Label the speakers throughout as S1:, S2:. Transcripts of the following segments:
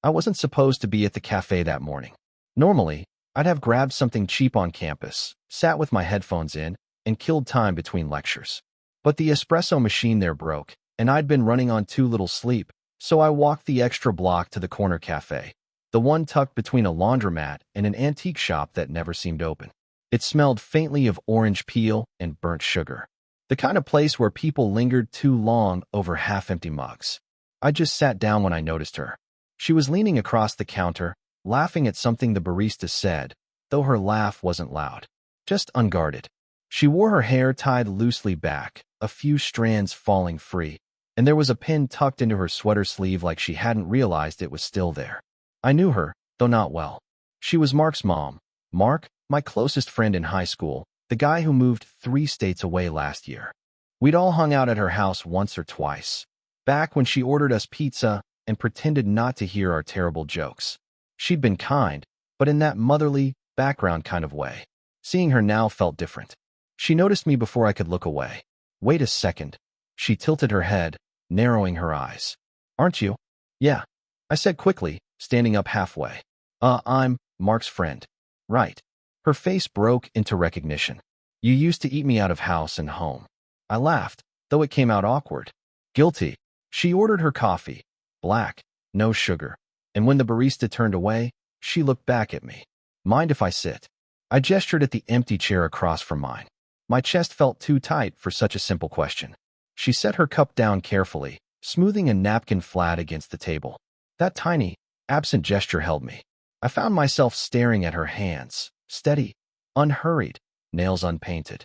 S1: I wasn't supposed to be at the cafe that morning. Normally, I'd have grabbed something cheap on campus, sat with my headphones in, and killed time between lectures. But the espresso machine there broke, and I'd been running on too little sleep, so I walked the extra block to the corner cafe, the one tucked between a laundromat and an antique shop that never seemed open. It smelled faintly of orange peel and burnt sugar, the kind of place where people lingered too long over half-empty mugs. I just sat down when I noticed her. She was leaning across the counter, laughing at something the barista said, though her laugh wasn't loud, just unguarded. She wore her hair tied loosely back, a few strands falling free, and there was a pin tucked into her sweater sleeve like she hadn't realized it was still there. I knew her, though not well. She was Mark's mom. Mark, my closest friend in high school, the guy who moved 3 states away last year. We'd all hung out at her house once or twice, back when she ordered us pizza and pretended not to hear our terrible jokes. She'd been kind, but in that motherly, background kind of way. Seeing her now felt different. She noticed me before I could look away. Wait a second. She tilted her head, narrowing her eyes. Aren't you? Yeah, I said quickly, standing up halfway. I'm Mark's friend. Right. Her face broke into recognition. You used to eat me out of house and home. I laughed, though it came out awkward. Guilty. She ordered her coffee. Black, no sugar. And when the barista turned away, she looked back at me. Mind if I sit? I gestured at the empty chair across from mine. My chest felt too tight for such a simple question. She set her cup down carefully, smoothing a napkin flat against the table. That tiny, absent gesture held me. I found myself staring at her hands, steady, unhurried, nails unpainted.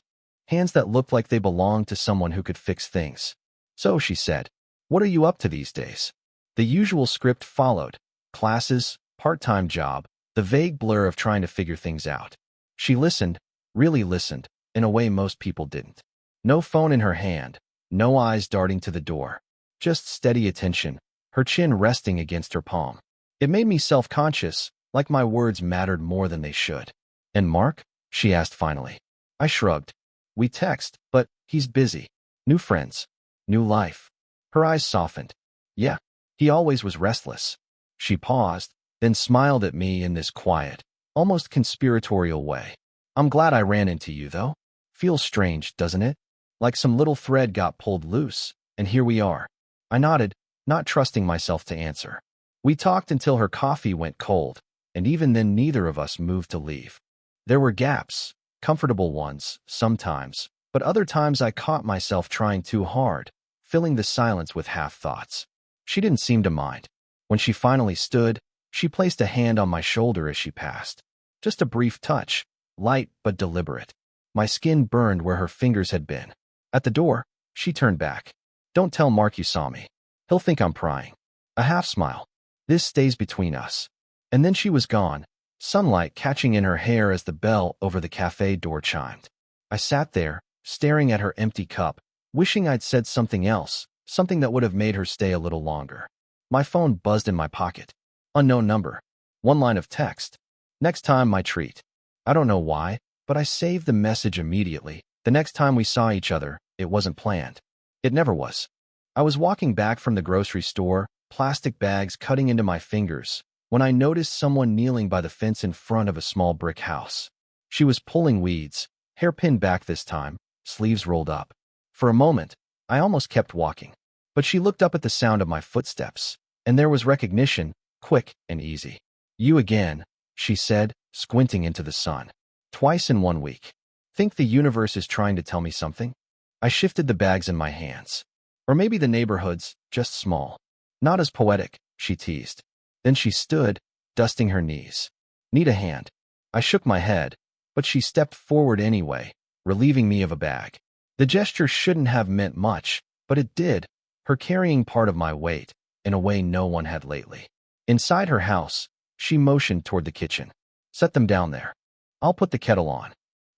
S1: Hands that looked like they belonged to someone who could fix things. So, she said, what are you up to these days? The usual script followed. Classes, part-time job, the vague blur of trying to figure things out. She listened, really listened, in a way most people didn't. No phone in her hand, no eyes darting to the door. Just steady attention, her chin resting against her palm. It made me self-conscious, like my words mattered more than they should. And Mark? She asked finally. I shrugged. We text, but he's busy. New friends. New life. Her eyes softened. Yeah, he always was restless. She paused, then smiled at me in this quiet, almost conspiratorial way. I'm glad I ran into you, though. Feels strange, doesn't it? Like some little thread got pulled loose, and here we are. I nodded, not trusting myself to answer. We talked until her coffee went cold, and even then neither of us moved to leave. There were gaps, comfortable ones, sometimes, but other times I caught myself trying too hard, filling the silence with half-thoughts. She didn't seem to mind. When she finally stood, she placed a hand on my shoulder as she passed. Just a brief touch, light but deliberate. My skin burned where her fingers had been. At the door, she turned back. Don't tell Mark you saw me. He'll think I'm prying. A half smile. This stays between us. And then she was gone, sunlight catching in her hair as the bell over the cafe door chimed. I sat there, staring at her empty cup, wishing I'd said something else, something that would have made her stay a little longer. My phone buzzed in my pocket. Unknown number. One line of text. Next time, my treat. I don't know why, but I saved the message immediately. The next time we saw each other, it wasn't planned. It never was. I was walking back from the grocery store, plastic bags cutting into my fingers, when I noticed someone kneeling by the fence in front of a small brick house. She was pulling weeds, hair pinned back this time, sleeves rolled up. For a moment, I almost kept walking. But she looked up at the sound of my footsteps, and there was recognition, quick and easy. You again, she said, squinting into the sun. Twice in 1 week. Think the universe is trying to tell me something? I shifted the bags in my hands. Or maybe the neighborhood's just small. Not as poetic, she teased. Then she stood, dusting her knees. Need a hand. I shook my head, but she stepped forward anyway, relieving me of a bag. The gesture shouldn't have meant much, but it did, her carrying part of my weight, in a way no one had lately. Inside her house, she motioned toward the kitchen. Set them down there. I'll put the kettle on.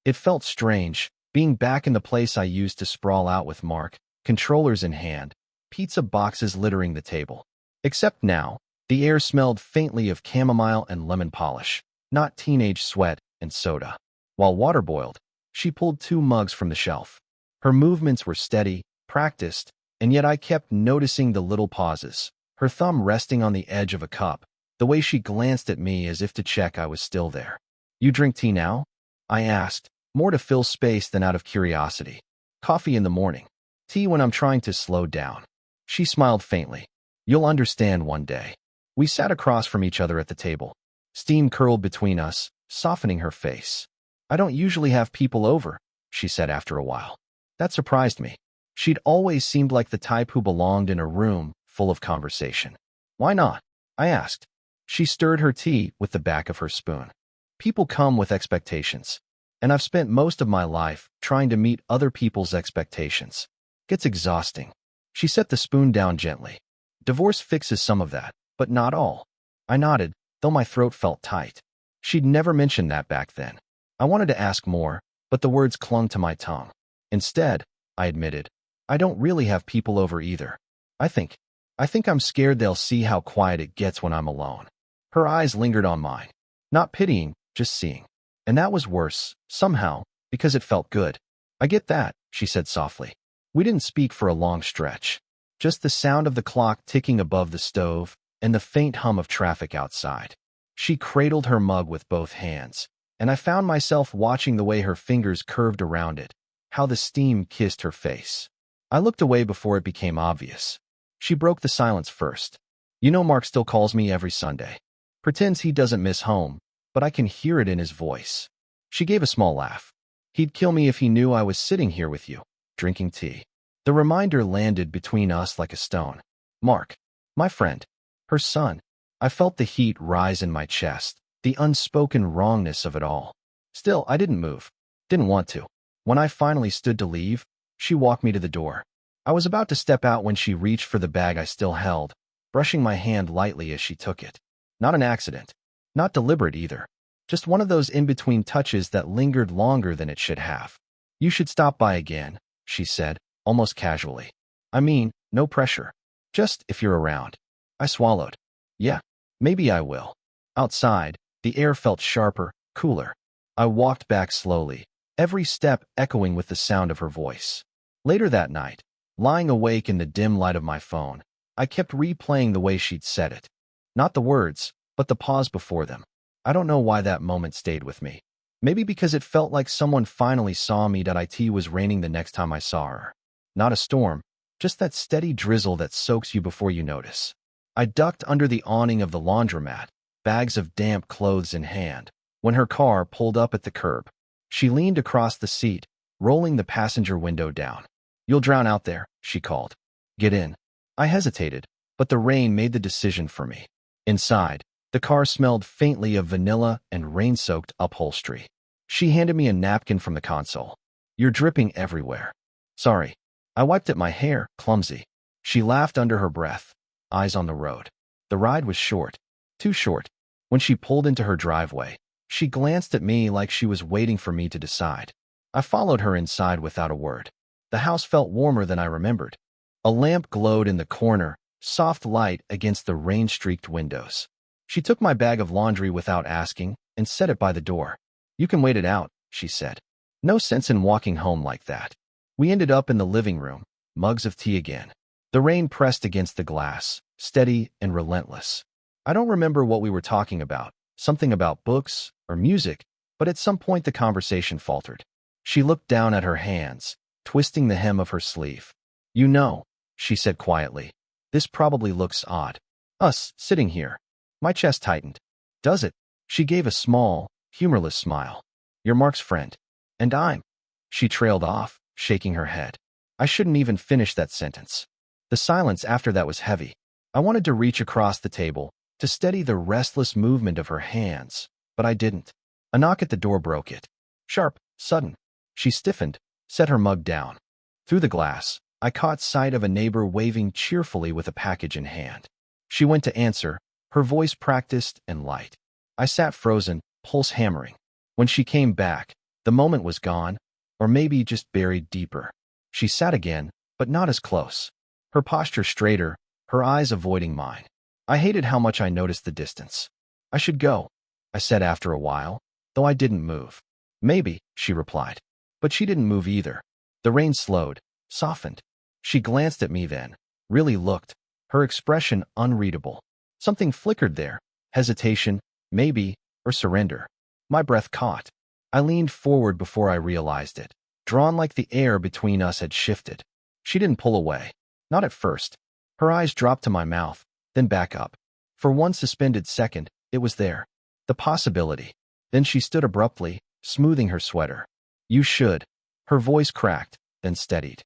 S1: It felt strange, being back in the place I used to sprawl out with Mark, controllers in hand, pizza boxes littering the table. Except now, the air smelled faintly of chamomile and lemon polish, not teenage sweat and soda. While water boiled, she pulled 2 mugs from the shelf. Her movements were steady, practiced, and yet I kept noticing the little pauses, her thumb resting on the edge of a cup, the way she glanced at me as if to check I was still there. You drink tea now? I asked, more to fill space than out of curiosity. Coffee in the morning. Tea when I'm trying to slow down. She smiled faintly. You'll understand one day. We sat across from each other at the table. Steam curled between us, softening her face. I don't usually have people over, she said after a while. That surprised me. She'd always seemed like the type who belonged in a room full of conversation. Why not? I asked. She stirred her tea with the back of her spoon. People come with expectations, and I've spent most of my life trying to meet other people's expectations. Gets exhausting. She set the spoon down gently. Divorce fixes some of that, but not all. I nodded, though my throat felt tight. She'd never mentioned that back then. I wanted to ask more, but the words clung to my tongue. Instead, I admitted, I don't really have people over either. I think I'm scared they'll see how quiet it gets when I'm alone. Her eyes lingered on mine. Not pitying, just seeing. And that was worse, somehow, because it felt good. I get that, she said softly. We didn't speak for a long stretch. Just the sound of the clock ticking above the stove and the faint hum of traffic outside. She cradled her mug with both hands, and I found myself watching the way her fingers curved around it, how the steam kissed her face. I looked away before it became obvious. She broke the silence first. You know Mark still calls me every Sunday. Pretends he doesn't miss home, but I can hear it in his voice. She gave a small laugh. He'd kill me if he knew I was sitting here with you, drinking tea. The reminder landed between us like a stone. Mark, my friend, her son. I felt the heat rise in my chest, the unspoken wrongness of it all. Still, I didn't move. Didn't want to. When I finally stood to leave, she walked me to the door. I was about to step out when she reached for the bag I still held, brushing my hand lightly as she took it. Not an accident. Not deliberate either. Just one of those in-between touches that lingered longer than it should have. You should stop by again, she said, almost casually. I mean, no pressure. Just if you're around. I swallowed. Yeah, maybe I will. Outside, the air felt sharper, cooler. I walked back slowly, every step echoing with the sound of her voice. Later that night, lying awake in the dim light of my phone, I kept replaying the way she'd said it. Not the words, but the pause before them. I don't know why that moment stayed with me. Maybe because it felt like someone finally saw me that it was raining the next time I saw her. Not a storm, just that steady drizzle that soaks you before you notice. I ducked under the awning of the laundromat, bags of damp clothes in hand, when her car pulled up at the curb. She leaned across the seat, rolling the passenger window down. You'll drown out there, she called. Get in. I hesitated, but the rain made the decision for me. Inside, the car smelled faintly of vanilla and rain-soaked upholstery. She handed me a napkin from the console. You're dripping everywhere. Sorry. I wiped at my hair, clumsy. She laughed under her breath, eyes on the road. The ride was short. Too short. When she pulled into her driveway, she glanced at me like she was waiting for me to decide. I followed her inside without a word. The house felt warmer than I remembered. A lamp glowed in the corner, soft light against the rain-streaked windows. She took my bag of laundry without asking and set it by the door. You can wait it out, she said. No sense in walking home like that. We ended up in the living room, mugs of tea again. The rain pressed against the glass, steady and relentless. I don't remember what we were talking about, something about books or music, but at some point the conversation faltered. She looked down at her hands, twisting the hem of her sleeve. You know, she said quietly, this probably looks odd. Us, sitting here. My chest tightened. Does it? She gave a small, humorless smile. You're Mark's friend. And I'm. She trailed off, shaking her head. I shouldn't even finish that sentence. The silence after that was heavy. I wanted to reach across the table, to steady the restless movement of her hands, but I didn't. A knock at the door broke it. Sharp, sudden. She stiffened, set her mug down. Through the glass, I caught sight of a neighbor waving cheerfully with a package in hand. She went to answer, her voice practiced and light. I sat frozen, pulse hammering. When she came back, the moment was gone, or maybe just buried deeper. She sat again, but not as close. Her posture straighter, her eyes avoiding mine. I hated how much I noticed the distance. I should go, I said after a while, though I didn't move. Maybe, she replied. But she didn't move either. The rain slowed, softened. She glanced at me then, really looked, her expression unreadable. Something flickered there, Hesitation, maybe, or surrender. My breath caught. I leaned forward before I realized it, drawn like the air between us had shifted. She didn't pull away. Not at first. Her eyes dropped to my mouth, then back up. For one suspended second, it was there. The possibility. Then she stood abruptly, smoothing her sweater. You should. Her voice cracked, then steadied.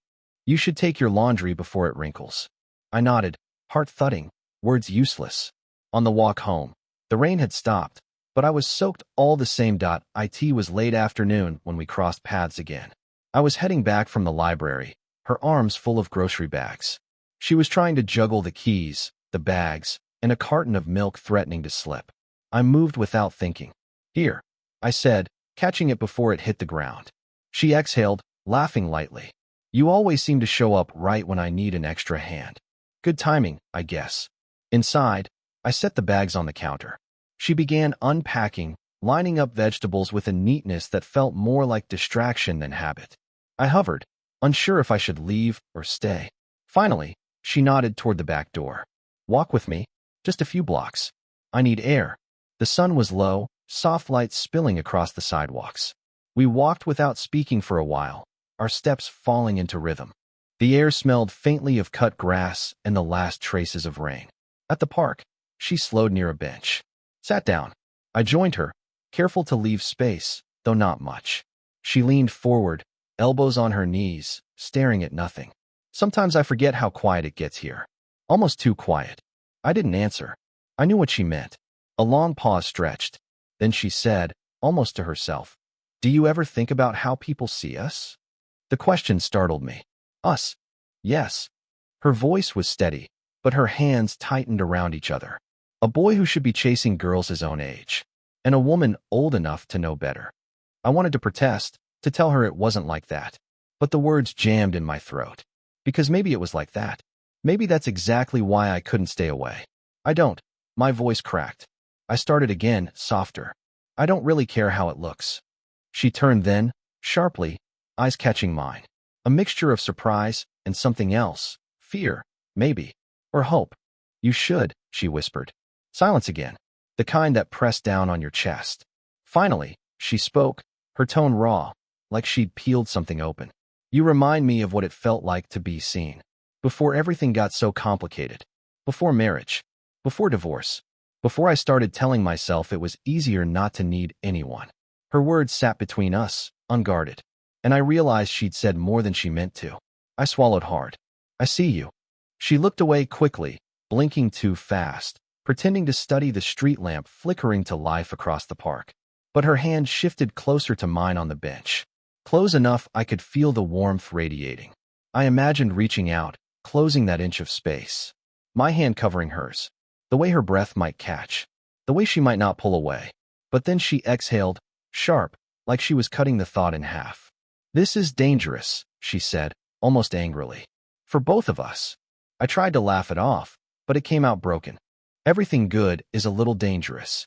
S1: You should take your laundry before it wrinkles. I nodded, heart thudding, words useless. On the walk home, the rain had stopped, but I was soaked all the same. It was late afternoon when we crossed paths again. I was heading back from the library, her arms full of grocery bags. She was trying to juggle the keys, the bags, and a carton of milk threatening to slip. I moved without thinking. Here, I said, catching it before it hit the ground. She exhaled, laughing lightly. You always seem to show up right when I need an extra hand. Good timing, I guess. Inside, I set the bags on the counter. She began unpacking, lining up vegetables with a neatness that felt more like distraction than habit. I hovered, unsure if I should leave or stay. Finally, she nodded toward the back door. Walk with me, just a few blocks. I need air. The sun was low, soft light spilling across the sidewalks. We walked without speaking for a while, our steps falling into rhythm. The air smelled faintly of cut grass and the last traces of rain. At the park, she slowed near a bench. Sat down. I joined her, careful to leave space, though not much. She leaned forward, elbows on her knees, staring at nothing. Sometimes I forget how quiet it gets here. Almost too quiet. I didn't answer. I knew what she meant. A long pause stretched. Then she said, almost to herself, Do you ever think about how people see us? The question startled me. Us? Yes. Her voice was steady, but her hands tightened around each other. A boy who should be chasing girls his own age, and a woman old enough to know better. I wanted to protest, to tell her it wasn't like that, but the words jammed in my throat. Because maybe it was like that. Maybe that's exactly why I couldn't stay away. I don't. My voice cracked. I started again, softer. I don't really care how it looks. She turned then, sharply, eyes catching mine. A mixture of surprise and something else. Fear, maybe. Or hope. You should, she whispered. Silence again. The kind that pressed down on your chest. Finally, she spoke, her tone raw, like she'd peeled something open. You remind me of what it felt like to be seen. Before everything got so complicated. Before marriage. Before divorce. Before I started telling myself it was easier not to need anyone. Her words sat between us, unguarded. And I realized she'd said more than she meant to. I swallowed hard. I see you. She looked away quickly, blinking too fast, pretending to study the street lamp flickering to life across the park. But her hand shifted closer to mine on the bench. Close enough I could feel the warmth radiating. I imagined reaching out, closing that inch of space. My hand covering hers. The way her breath might catch. The way she might not pull away. But then she exhaled, sharp, like she was cutting the thought in half. This is dangerous, she said, almost angrily. For both of us. I tried to laugh it off, but it came out broken. Everything good is a little dangerous.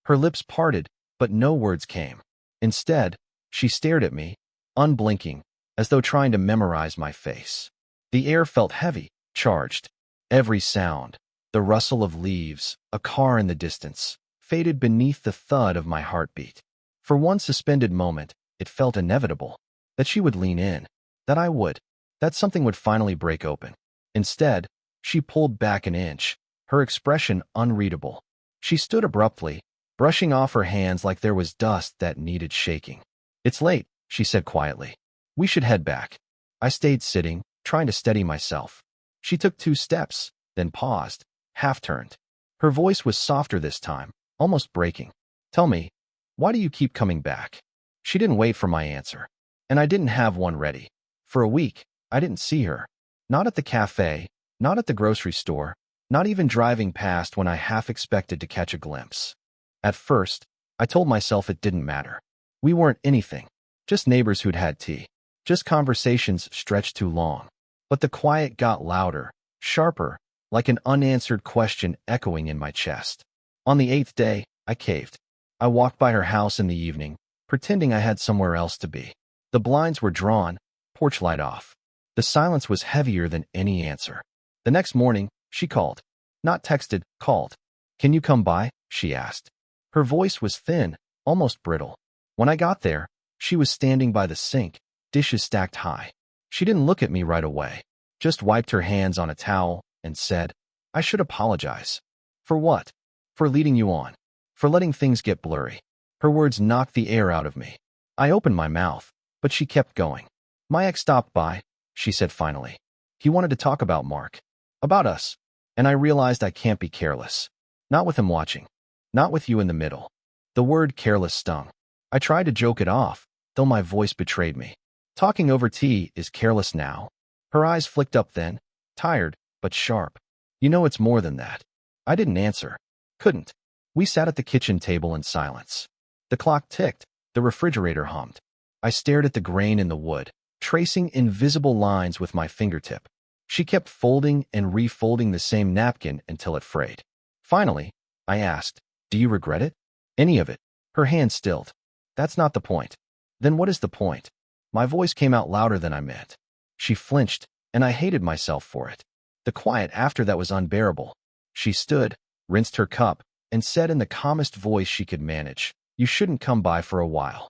S1: Her lips parted, but no words came. Instead, she stared at me, unblinking, as though trying to memorize my face. The air felt heavy, charged. Every sound, the rustle of leaves, a car in the distance, faded beneath the thud of my heartbeat. For one suspended moment, it felt inevitable. That she would lean in. That I would. That something would finally break open. Instead, she pulled back an inch, her expression unreadable. She stood abruptly, brushing off her hands like there was dust that needed shaking. It's late, she said quietly. We should head back. I stayed sitting, trying to steady myself. She took 2 steps, then paused, half-turned. Her voice was softer this time, almost breaking. Tell me, why do you keep coming back? She didn't wait for my answer. And I didn't have one ready. For a week, I didn't see her. Not at the cafe, not at the grocery store, not even driving past when I half expected to catch a glimpse. At first, I told myself it didn't matter. We weren't anything. Just neighbors who'd had tea. Just conversations stretched too long. But the quiet got louder, sharper, like an unanswered question echoing in my chest. On the 8th day, I caved. I walked by her house in the evening, pretending I had somewhere else to be. The blinds were drawn, porch light off. The silence was heavier than any answer. The next morning, she called. Not texted, called. Can you come by? she asked. Her voice was thin, almost brittle. When I got there, she was standing by the sink, dishes stacked high. She didn't look at me right away, just wiped her hands on a towel and said, "I should apologize." "For what?" "For leading you on. For letting things get blurry." Her words knocked the air out of me. I opened my mouth, but she kept going. "My ex stopped by," she said finally. "He wanted to talk about Mark. About us. And I realized I can't be careless. Not with him watching. Not with you in the middle." The word careless stung. I tried to joke it off, though my voice betrayed me. "Talking over tea is careless now." Her eyes flicked up then, tired, but sharp. "You know it's more than that." I didn't answer. Couldn't. We sat at the kitchen table in silence. The clock ticked, the refrigerator hummed. I stared at the grain in the wood, tracing invisible lines with my fingertip. She kept folding and refolding the same napkin until it frayed. Finally, I asked, "Do you regret it?" "Any of it?" Her hand stilled. "That's not the point." "Then what is the point?" My voice came out louder than I meant. She flinched, and I hated myself for it. The quiet after that was unbearable. She stood, rinsed her cup, and said in the calmest voice she could manage, "You shouldn't come by for a while."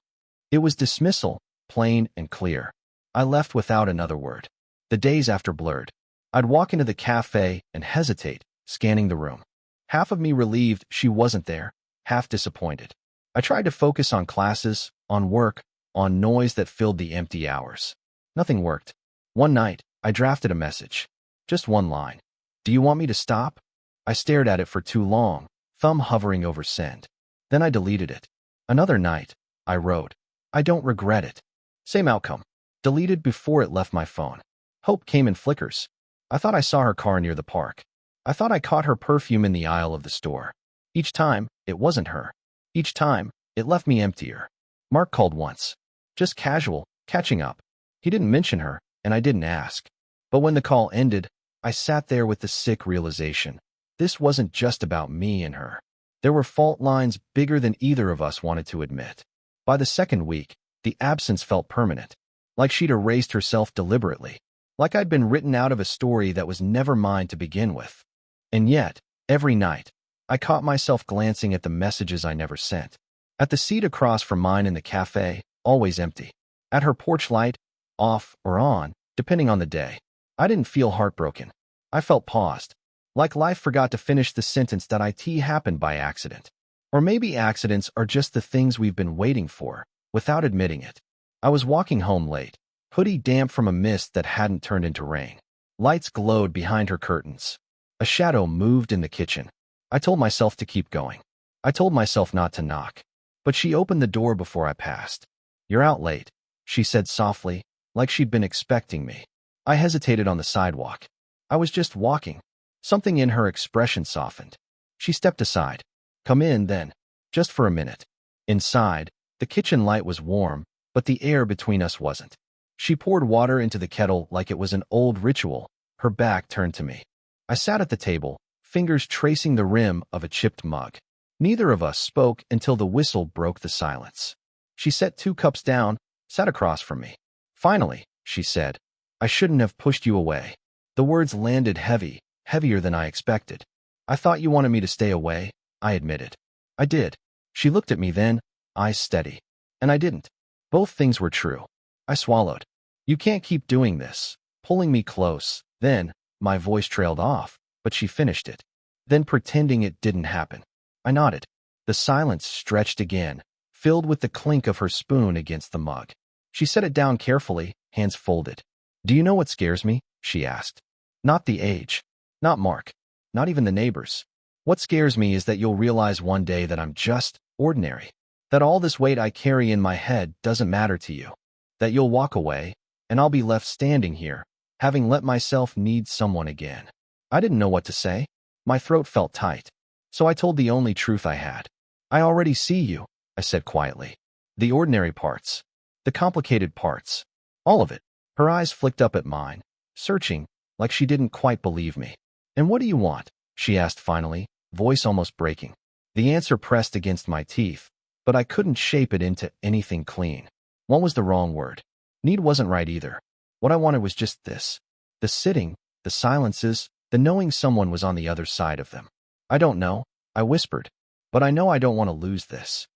S1: It was dismissal, plain and clear. I left without another word. The days after blurred. I'd walk into the cafe and hesitate, scanning the room. Half of me relieved she wasn't there, half disappointed. I tried to focus on classes, on work, on noise that filled the empty hours. Nothing worked. One night, I drafted a message. Just one line. "Do you want me to stop?" I stared at it for too long, thumb hovering over send. Then I deleted it. Another night, I wrote, "I don't regret it." Same outcome. Deleted before it left my phone. Hope came in flickers. I thought I saw her car near the park. I thought I caught her perfume in the aisle of the store. Each time, it wasn't her. Each time, it left me emptier. Mark called once. Just casual, catching up. He didn't mention her, and I didn't ask. But when the call ended, I sat there with the sick realization. This wasn't just about me and her. There were fault lines bigger than either of us wanted to admit. By the second week, the absence felt permanent. Like she'd erased herself deliberately. Like I'd been written out of a story that was never mine to begin with. And yet, every night, I caught myself glancing at the messages I never sent. At the seat across from mine in the cafe, always empty. At her porch light, off or on, depending on the day. I didn't feel heartbroken. I felt paused. Like life forgot to finish the sentence that it happened by accident. Or maybe accidents are just the things we've been waiting for, without admitting it. I was walking home late, hoodie damp from a mist that hadn't turned into rain. Lights glowed behind her curtains. A shadow moved in the kitchen. I told myself to keep going. I told myself not to knock. But she opened the door before I passed. "You're out late," she said softly, like she'd been expecting me. I hesitated on the sidewalk. I was just walking. Something in her expression softened. She stepped aside. "Come in, then. Just for a minute." Inside, the kitchen light was warm, but the air between us wasn't. She poured water into the kettle like it was an old ritual, her back turned to me. I sat at the table, fingers tracing the rim of a chipped mug. Neither of us spoke until the whistle broke the silence. She set 2 cups down, sat across from me. "Finally," she said, "I shouldn't have pushed you away." The words landed heavy, heavier than I expected. "I thought you wanted me to stay away," I admitted. "I did." She looked at me then, eyes steady. "And I didn't." Both things were true. I swallowed. "You can't keep doing this," pulling me close. Then, my voice trailed off, but she finished it. Then pretending it didn't happen. I nodded. The silence stretched again, filled with the clink of her spoon against the mug. She set it down carefully, hands folded. "Do you know what scares me?" she asked. "Not the age. Not Mark. Not even the neighbors. What scares me is that you'll realize one day that I'm just ordinary. That all this weight I carry in my head doesn't matter to you. That you'll walk away, and I'll be left standing here, having let myself need someone again." I didn't know what to say. My throat felt tight. So I told the only truth I had. "I already see you," I said quietly. "The ordinary parts. The complicated parts. All of it." Her eyes flicked up at mine, searching, like she didn't quite believe me. "And what do you want?" she asked finally, voice almost breaking. The answer pressed against my teeth, but I couldn't shape it into anything clean. One was the wrong word. Need wasn't right either. What I wanted was just this. The sitting, the silences, the knowing someone was on the other side of them. "I don't know," I whispered. but I know I don't want to lose this.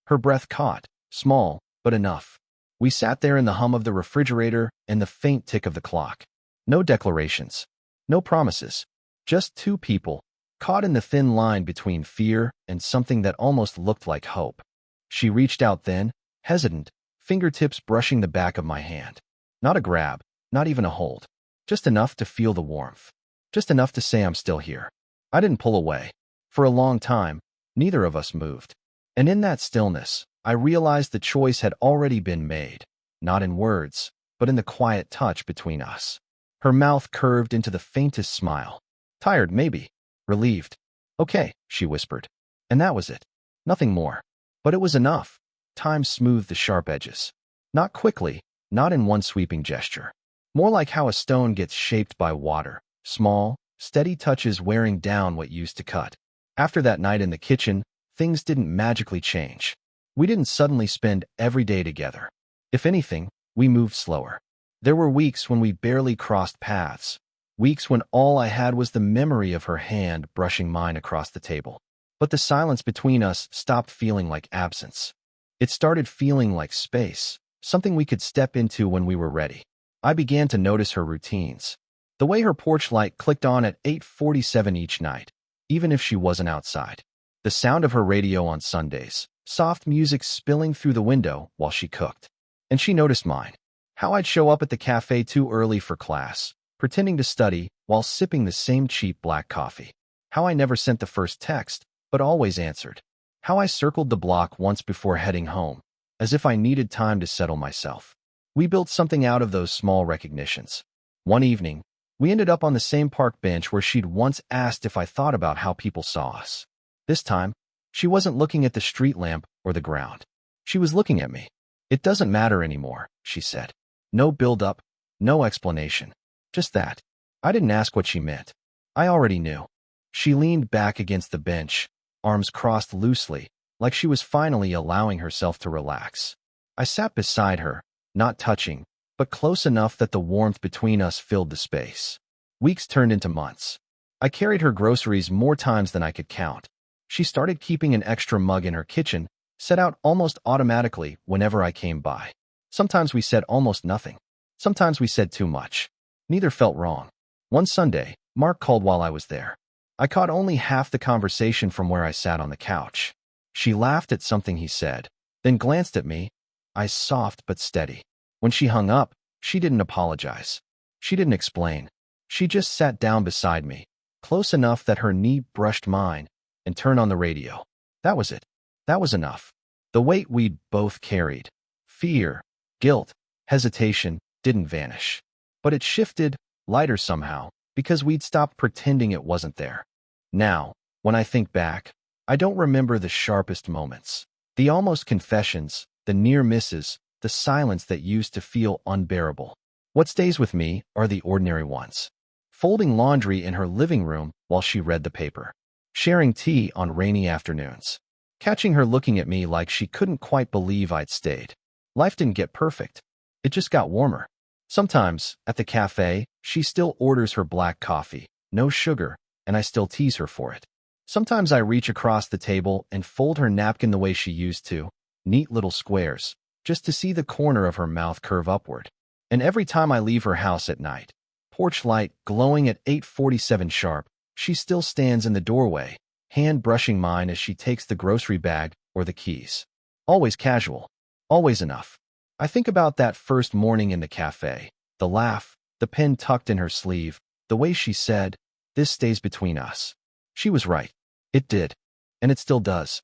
S1: Her breath caught, small, but enough. We sat there in the hum of the refrigerator and the faint tick of the clock. No declarations. No promises. Just two people, caught in the thin line between fear and something that almost looked like hope. She reached out then, hesitant, fingertips brushing the back of my hand. Not a grab, not even a hold. Just enough to feel the warmth. Just enough to say I'm still here. I didn't pull away. For a long time, neither of us moved. And in that stillness, I realized the choice had already been made, not in words, but in the quiet touch between us. Her mouth curved into the faintest smile. Tired, maybe. Relieved. Okay, she whispered. And that was it. Nothing more. But it was enough. Time smoothed the sharp edges. Not quickly, not in one sweeping gesture. More like how a stone gets shaped by water. Small, steady touches wearing down what used to cut. After that night in the kitchen, things didn't magically change. We didn't suddenly spend every day together. If anything, we moved slower. There were weeks when we barely crossed paths. Weeks when all I had was the memory of her hand brushing mine across the table. But the silence between us stopped feeling like absence. It started feeling like space, something we could step into when we were ready. I began to notice her routines. The way her porch light clicked on at 8:47 each night, even if she wasn't outside. The sound of her radio on Sundays, soft music spilling through the window while she cooked. And she noticed mine. How I'd show up at the cafe too early for class, pretending to study while sipping the same cheap black coffee. How I never sent the first text, but always answered. How I circled the block once before heading home, as if I needed time to settle myself. We built something out of those small recognitions. One evening, we ended up on the same park bench where she'd once asked if I thought about how people saw us. This time, she wasn't looking at the street lamp or the ground. She was looking at me. It doesn't matter anymore, she said. No build-up, no explanation. Just that. I didn't ask what she meant. I already knew. She leaned back against the bench, arms crossed loosely, like she was finally allowing herself to relax. I sat beside her, not touching, but close enough that the warmth between us filled the space. Weeks turned into months. I carried her groceries more times than I could count. She started keeping an extra mug in her kitchen, set out almost automatically whenever I came by. Sometimes we said almost nothing. Sometimes we said too much. Neither felt wrong. One Sunday, Mark called while I was there. I caught only half the conversation from where I sat on the couch. She laughed at something he said, then glanced at me, eyes soft but steady. When she hung up, she didn't apologize. She didn't explain. She just sat down beside me, close enough that her knee brushed mine, and turned on the radio. That was it. That was enough. The weight we'd both carried, fear, guilt, hesitation, didn't vanish. But it shifted, lighter somehow, because we'd stopped pretending it wasn't there. Now, when I think back, I don't remember the sharpest moments. The almost confessions, the near misses, the silence that used to feel unbearable. What stays with me are the ordinary ones. Folding laundry in her living room while she read the paper. Sharing tea on rainy afternoons. Catching her looking at me like she couldn't quite believe I'd stayed. Life didn't get perfect. It just got warmer. Sometimes, at the cafe, she still orders her black coffee, no sugar, and I still tease her for it. Sometimes I reach across the table and fold her napkin the way she used to, neat little squares, just to see the corner of her mouth curve upward. And every time I leave her house at night, porch light glowing at 8:47 sharp, she still stands in the doorway, hand brushing mine as she takes the grocery bag or the keys. Always casual. Always enough. I think about that first morning in the cafe, the laugh, the pen tucked in her sleeve, the way she said, "This stays between us." She was right. It did. And it still does.